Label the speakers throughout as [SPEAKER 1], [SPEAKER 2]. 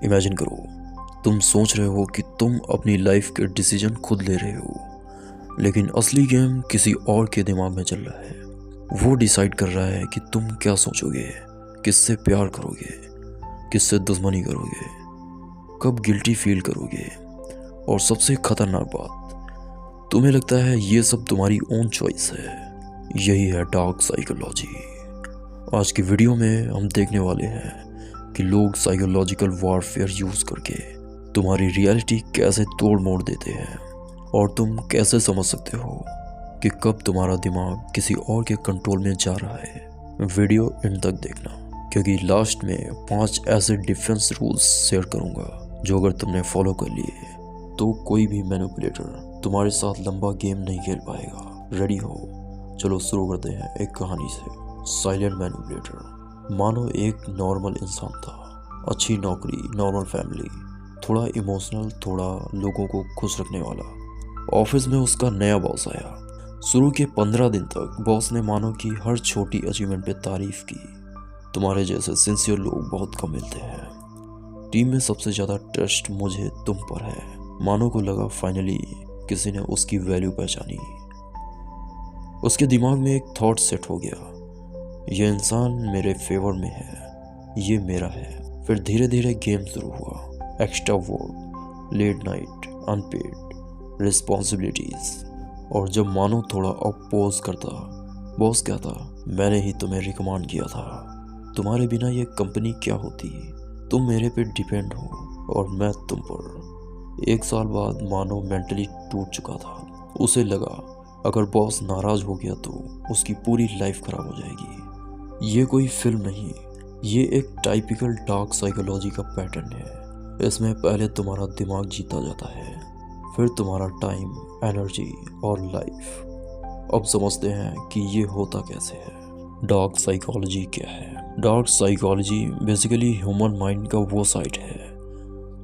[SPEAKER 1] Imagine करो, तुम सोच रहे हो कि तुम अपनी लाइफ के डिसीजन खुद ले रहे हो, लेकिन असली गेम किसी और के दिमाग में चल रहा है। वो डिसाइड कर रहा है कि तुम क्या सोचोगे, किससे प्यार करोगे, किससे दुश्मनी करोगे, कब गिल्टी फील करोगे, और सबसे खतरनाक बात, तुम्हें लगता है ये सब तुम्हारी ओन चॉइस है। यही है डार्क साइकोलॉजी। आज की वीडियो में हम देखने वाले हैं कि लोग साइकोलॉजिकल वॉरफेयर यूज़ करके तुम्हारी रियलिटी कैसे तोड़ मोड़ देते हैं, और तुम कैसे समझ सकते हो कि कब तुम्हारा दिमाग किसी और के कंट्रोल में जा रहा है। वीडियो एंड तक देखना, क्योंकि लास्ट में 5 ऐसे डिफेंस रूल्स शेयर करूंगा जो अगर तुमने फॉलो कर लिए तो कोई भी मैनिपुलेटर तुम्हारे साथ लंबा गेम नहीं खेल पाएगा। रेडी हो? चलो शुरू करते हैं एक कहानी से। Silent manipulator. मानो एक नॉर्मल इंसान था, अच्छी नौकरी, नॉर्मल फैमिली, थोड़ा इमोशनल, थोड़ा लोगों को खुश रखने वाला। ऑफिस में उसका नया बॉस आया। शुरू के 15 दिन तक बॉस ने मानो कि हर छोटी अचीवमेंट पे तारीफ की। तुम्हारे जैसे सिंसियर लोग बहुत कम मिलते हैं। टीम में सबसे ज़्यादा ट्रस्ट मुझे तुम पर है। मानो को लगा फाइनली किसी ने उसकी वैल्यू पहचानी। उसके दिमाग में एक थॉट सेट हो गया, यह इंसान मेरे फेवर में है, ये मेरा है। फिर धीरे धीरे गेम शुरू हुआ। Extra work, late night, unpaid, responsibilities. और जब मानो थोड़ा अपोज करता, बॉस कहता, मैंने ही तुम्हें रिकमेंड किया था, तुम्हारे बिना ये कंपनी क्या होती, तुम मेरे पे डिपेंड हो और मैं तुम पर। 1 साल बाद मानो मेंटली टूट चुका था। उसे लगा अगर बॉस नाराज हो गया तो उसकी पूरी लाइफ खराब हो जाएगी। ये कोई फिल्म नहीं, ये एक टाइपिकल डार्क साइकोलॉजी का पैटर्न है। इसमें पहले तुम्हारा दिमाग जीता जाता है, फिर तुम्हारा टाइम, एनर्जी और लाइफ। अब समझते हैं कि ये होता कैसे है। डार्क साइकोलॉजी क्या है? Dark psychology basically human mind का वो साइड है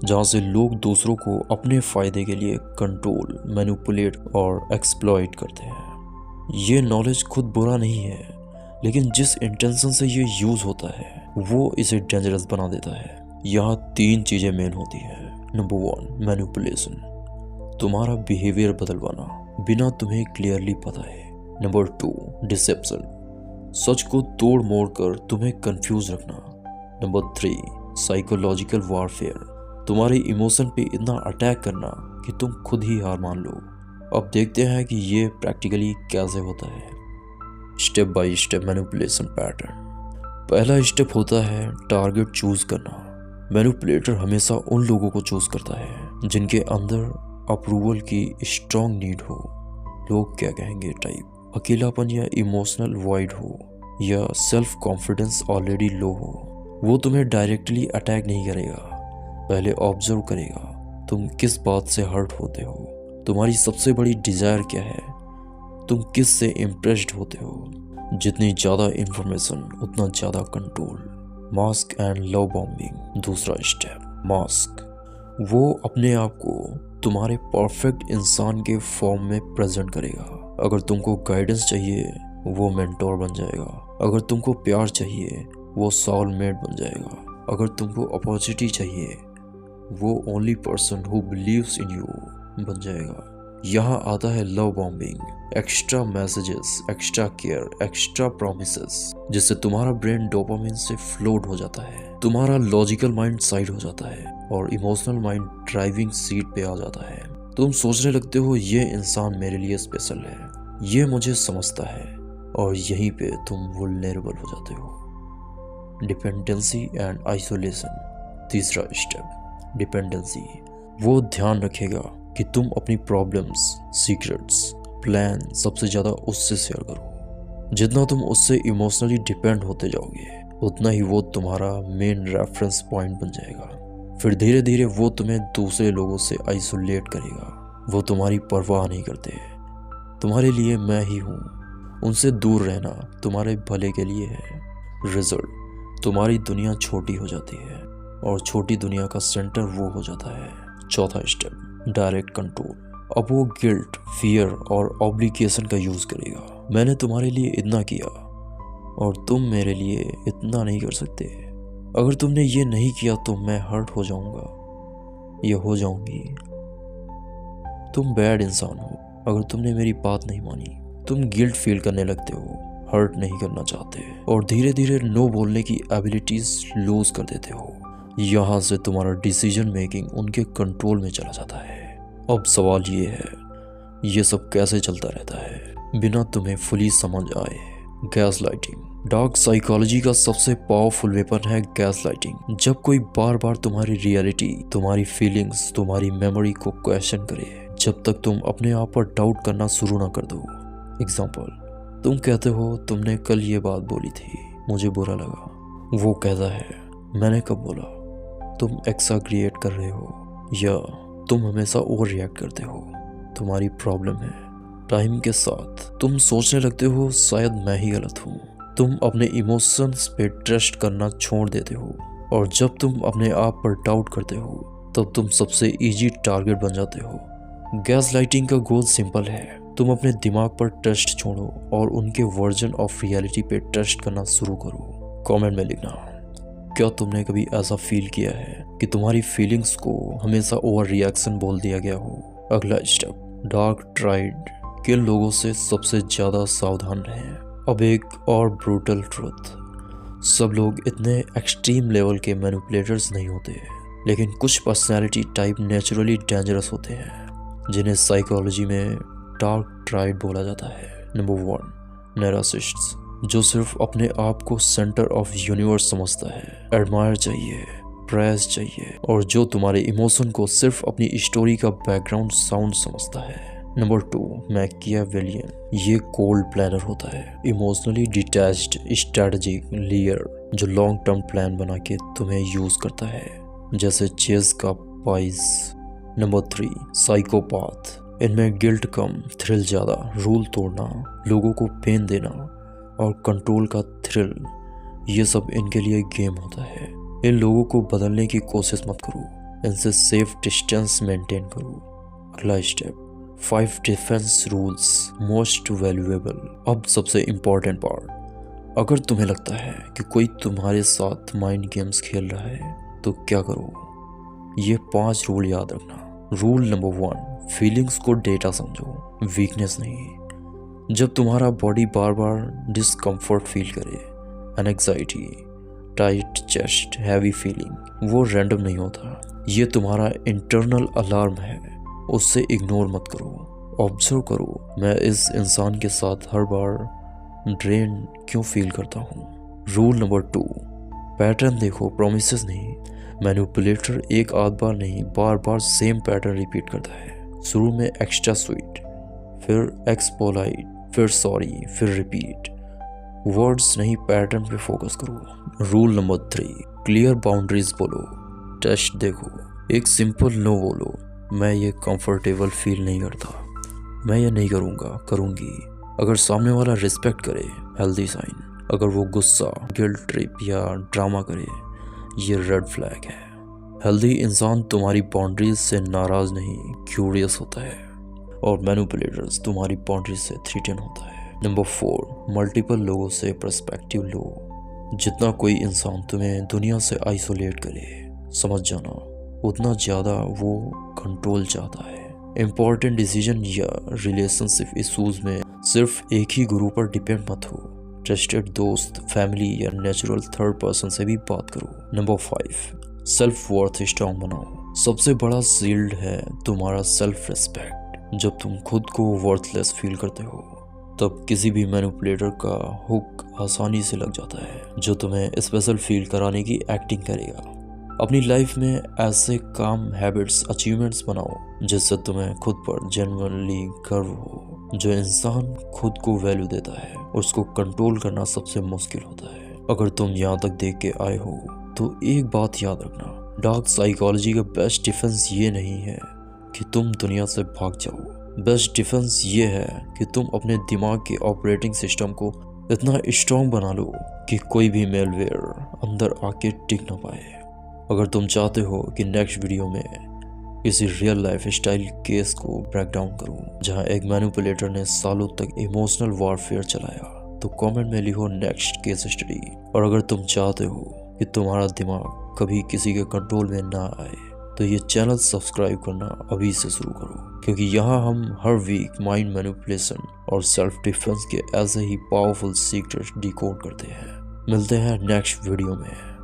[SPEAKER 1] जहाँ से लोग दूसरों को अपने फ़ायदे के लिए कंट्रोल, मैनिपुलेट और एक्सप्लॉइट करते हैं। ये नॉलेज खुद बुरा नहीं है, लेकिन जिस इंटेंशन से ये यूज़ होता है वो इसे डेंजरस बना देता है। यहाँ 3 चीज़ें मेन होती है। नंबर 1, मैनिपुलेशन, तुम्हारा बिहेवियर बदलवाना बिना तुम्हें क्लियरली पता है। नंबर 2, डिसेप्शन, सच को तोड़ मोड़ कर तुम्हें कंफ्यूज रखना। नंबर 3, साइकोलॉजिकल वॉरफेयर, तुम्हारे इमोशन पे इतना अटैक करना कि तुम खुद ही हार मान लो। अब देखते हैं कि ये प्रैक्टिकली कैसे होता है। Step by step manipulation pattern. पहला स्टेप होता है टारगेट चूज करना। मैनिपुलेटर हमेशा उन लोगों को चूज करता है जिनके अंदर अप्रूवल की स्ट्रॉन्ग नीड हो, लोग क्या कहेंगे टाइप, अकेलापन या इमोशनल वॉइड हो, या सेल्फ कॉन्फिडेंस ऑलरेडी लो हो। वो तुम्हें डायरेक्टली अटैक नहीं करेगा, पहले ऑब्जर्व करेगा तुम किस बात से हर्ट होते हो, तुम्हारी सबसे बड़ी डिजायर क्या है, तुम किस से इम्प्रेस्ड होते हो। जितनी ज़्यादा इंफॉर्मेशन उतना ज़्यादा control. Mask and love bombing. दूसरा स्टेप, मास्क। वो अपने आप को तुम्हारे परफेक्ट इंसान के फॉर्म में प्रेजेंट करेगा। अगर तुमको गाइडेंस चाहिए वो मेंटोर बन जाएगा, अगर तुमको प्यार चाहिए वो सोलमेट बन जाएगा, अगर तुमको अपॉर्चुनिटी चाहिए वो only person who believes in you बन जाएगा। यहाँ आता है love bombing. Extra messages, extra care, extra promises, जिससे तुम्हारा ब्रेन डोपामिन से फ्लोट हो जाता है, तुम्हारा लॉजिकल माइंड साइड हो जाता है और इमोशनल माइंड ड्राइविंग सीट पे आ जाता है। तुम सोचने लगते हो ये इंसान मेरे लिए स्पेशल है, ये मुझे समझता है, और यहीं पे तुम वुल्नरेबल हो जाते हो। Dependency and isolation. तीसरा स्टेप, डिपेंडेंसी। वो ध्यान रखेगा कि तुम अपनी प्रॉब्लम्स, सीक्रेट्स, प्लान सबसे ज़्यादा उससे शेयर करो। जितना तुम उससे इमोशनली डिपेंड होते जाओगे उतना ही वो तुम्हारा मेन रेफरेंस पॉइंट बन जाएगा। फिर धीरे धीरे वो तुम्हें दूसरे लोगों से आइसोलेट करेगा। वो तुम्हारी परवाह नहीं करते, तुम्हारे लिए मैं ही हूँ, उनसे दूर रहना तुम्हारे भले के लिए है। रिजल्ट, तुम्हारी दुनिया छोटी हो जाती है और छोटी दुनिया का सेंटर वो हो जाता है। चौथा स्टेप, डायरेक्ट कंट्रोल। अब वो गिल्ट, फियर और ऑब्लिगेशन का यूज़ करेगा। मैंने तुम्हारे लिए इतना किया और तुम मेरे लिए इतना नहीं कर सकते। अगर तुमने ये नहीं किया तो मैं हर्ट हो जाऊंगा या हो जाऊंगी। तुम बैड इंसान हो अगर तुमने मेरी बात नहीं मानी। तुम गिल्ट फील करने लगते हो, हर्ट नहीं करना चाहते और धीरे धीरे नो बोलने की एबिलिटीज लूज कर देते हो। यहाँ से तुम्हारा डिसीजन मेकिंग उनके कंट्रोल में चला जाता है। अब सवाल ये है, ये सब कैसे चलता रहता है बिना तुम्हें फुली समझ आए? Gas lighting. डार्क साइकोलॉजी का सबसे पावरफुल वेपन है गैस लाइटिंग। जब कोई बार बार तुम्हारी रियलिटी, तुम्हारी फीलिंग्स, तुम्हारी मेमोरी को क्वेश्चन करे, जब तक तुम अपने आप पर डाउट करना शुरू ना कर दो। एग्जाम्पल, तुम कहते हो तुमने कल ये बात बोली थी, मुझे बुरा लगा। वो कहता है मैंने कब बोला? तुम एक्साग्रिएट कर रहे हो या तुम हमेशा ओवर रिएक्ट करते हो। तुम्हारी प्रॉब्लम है टाइम के साथ तुम सोचने लगते हो शायद मैं ही गलत हूँ। तुम अपने इमोशंस पे ट्रस्ट करना छोड़ देते हो और जब तुम अपने आप पर डाउट करते हो तब तुम सबसे इजी टारगेट बन जाते हो। गैस लाइटिंग का गोल सिंपल है, तुम अपने दिमाग पर ट्रस्ट छोड़ो और उनके वर्जन ऑफ रियलिटी पे ट्रस्ट करना शुरू करो। कमेंट में लिखना, क्या तुमने कभी ऐसा फील किया है कि तुम्हारी फीलिंग्स को हमेशा ओवर रिएक्शन बोल दिया गया हो? अगला स्टेप, डार्क ट्राइड। किन लोगों से सबसे ज़्यादा सावधान रहें? अब एक और ब्रूटल ट्रुथ, सब लोग इतने एक्सट्रीम लेवल के मैनिपुलेटर्स नहीं होते, लेकिन कुछ पर्सनैलिटी टाइप नेचुरली डेंजरस होते हैं जिन्हें साइकोलॉजी में डार्क ट्राइड बोला जाता है। नंबर 1, नार्सिसिस्ट्स, जो सिर्फ अपने आप को सेंटर ऑफ यूनिवर्स समझता है। एडमायर चाहिए, प्रेज चाहिए और जो तुम्हारे इमोशन को सिर्फ अपनी स्टोरी का बैकग्राउंड साउंड समझता है। नंबर 2, मैकियावेलियन, ये कोल्ड प्लानर होता है, इमोशनली डिटैच्ड स्ट्रेटजिक लीडर जो लॉन्ग टर्म प्लान बना के तुम्हें यूज करता है, जैसे चेस का पाइस। नंबर 3, साइकोपाथ, इनमें गिल्ट कम, थ्रिल ज़्यादा, रूल तोड़ना, लोगों को पेन देना और कंट्रोल का थ्रिल, ये सब इनके लिए गेम होता है। इन लोगों को बदलने की कोशिश मत करो, इनसे सेफ डिस्टेंस मेंटेन करो। अगला step, 5 defence rules most valuable. अब सबसे इम्पोर्टेंट पार्ट, अगर तुम्हें लगता है कि कोई तुम्हारे साथ माइंड गेम्स खेल रहा है तो क्या करो? ये 5 रूल याद रखना। रूल नंबर 1, फीलिंग्स को डेटा समझो, वीकनेस नहीं। जब तुम्हारा बॉडी बार बार डिस्कम्फर्ट फील करे, anxiety, tight chest, heavy feeling, वो रैंडम नहीं होता, ये तुम्हारा इंटरनल अलार्म है। उससे इग्नोर मत करो, ऑब्जर्व करो, मैं इस इंसान के साथ हर बार ड्रेन क्यों फील करता हूँ। रूल नंबर 2, पैटर्न देखो, प्रॉमिसेस नहीं। मैनिपुलेटर एक आध बार नहीं, बार बार सेम पैटर्न रिपीट करता है। शुरू में एक्स्ट्रा स्वीट, फिर एक्सपोलाइट, फिर सॉरी, फिर रिपीट। वर्ड्स नहीं, पैटर्न पे फोकस करो। रूल नंबर 3, क्लियर बाउंड्रीज बोलो, टेस्ट देखो। एक सिंपल नो बोलो, मैं ये कंफर्टेबल फील नहीं करता, मैं ये नहीं करूँगा, करूँगी। अगर सामने वाला रिस्पेक्ट करे, हेल्दी साइन। अगर वो गुस्सा, गिल्ट ट्रिप या ड्रामा करे, ये रेड फ्लैग है। हेल्दी इंसान तुम्हारी बाउंड्रीज से नाराज नहीं, क्यूरियस होता है और मैनिपुलेटर्स तुम्हारी बाउंड्रीज से थ्रेटन होता है। नंबर 4, मल्टीपल लोगों से पर्सपेक्टिव लो। जितना कोई इंसान तुम्हें दुनिया से आइसोलेट करे, समझ जाना, उतना ज़्यादा वो कंट्रोल चाहता है। इम्पॉर्टेंट डिसीजन या रिलेशनशिप इशूज़ में सिर्फ एक ही गुरु पर डिपेंड मत हो। ट्रस्टेड दोस्त, फैमिली या नेचुरल थर्ड पर्सन से भी बात करो। नंबर 5, सेल्फ वर्थ स्ट्रॉन्ग बनाओ। सबसे बड़ा शील्ड है तुम्हारा सेल्फ रिस्पेक्ट। जब तुम खुद को वर्थलेस फील करते हो तब किसी भी मैनिपुलेटर का हुक आसानी से लग जाता है, जो तुम्हें स्पेशल फील कराने की एक्टिंग करेगा। अपनी लाइफ में ऐसे काम, हैबिट्स, अचीवमेंट्स बनाओ जिससे तुम्हें खुद पर जेन्युइनली गर्व हो। जो इंसान खुद को वैल्यू देता है उसको कंट्रोल करना सबसे मुश्किल होता है। अगर तुम यहाँ तक देख के आए हो तो एक बात याद रखना, डार्क साइकोलॉजी का बेस्ट डिफेंस ये नहीं है कि तुम दुनिया से भाग जाओ। बेस्ट डिफेंस ये है कि तुम अपने दिमाग के ऑपरेटिंग सिस्टम को इतना स्ट्रॉन्ग बना लो कि कोई भी मेलवेयर अंदर आके टिक ना पाए। अगर तुम चाहते हो कि नेक्स्ट वीडियो में किसी रियल लाइफ स्टाइल केस को ब्रेक डाउन करूं जहां एक मैनिपुलेटर ने सालों तक इमोशनल वॉरफेयर चलाया, तो कमेंट में लिखो नेक्स्ट केस स्टडी। और अगर तुम चाहते हो कि तुम्हारा दिमाग कभी किसी के कंट्रोल में ना आए, तो ये चैनल सब्सक्राइब करना अभी से शुरू करो, क्योंकि यहाँ हम हर वीक माइंड मैनिपुलेशन और सेल्फ डिफेंस के ऐसे ही पावरफुल सीक्रेट्स डिकोड करते हैं। मिलते हैं नेक्स्ट वीडियो में।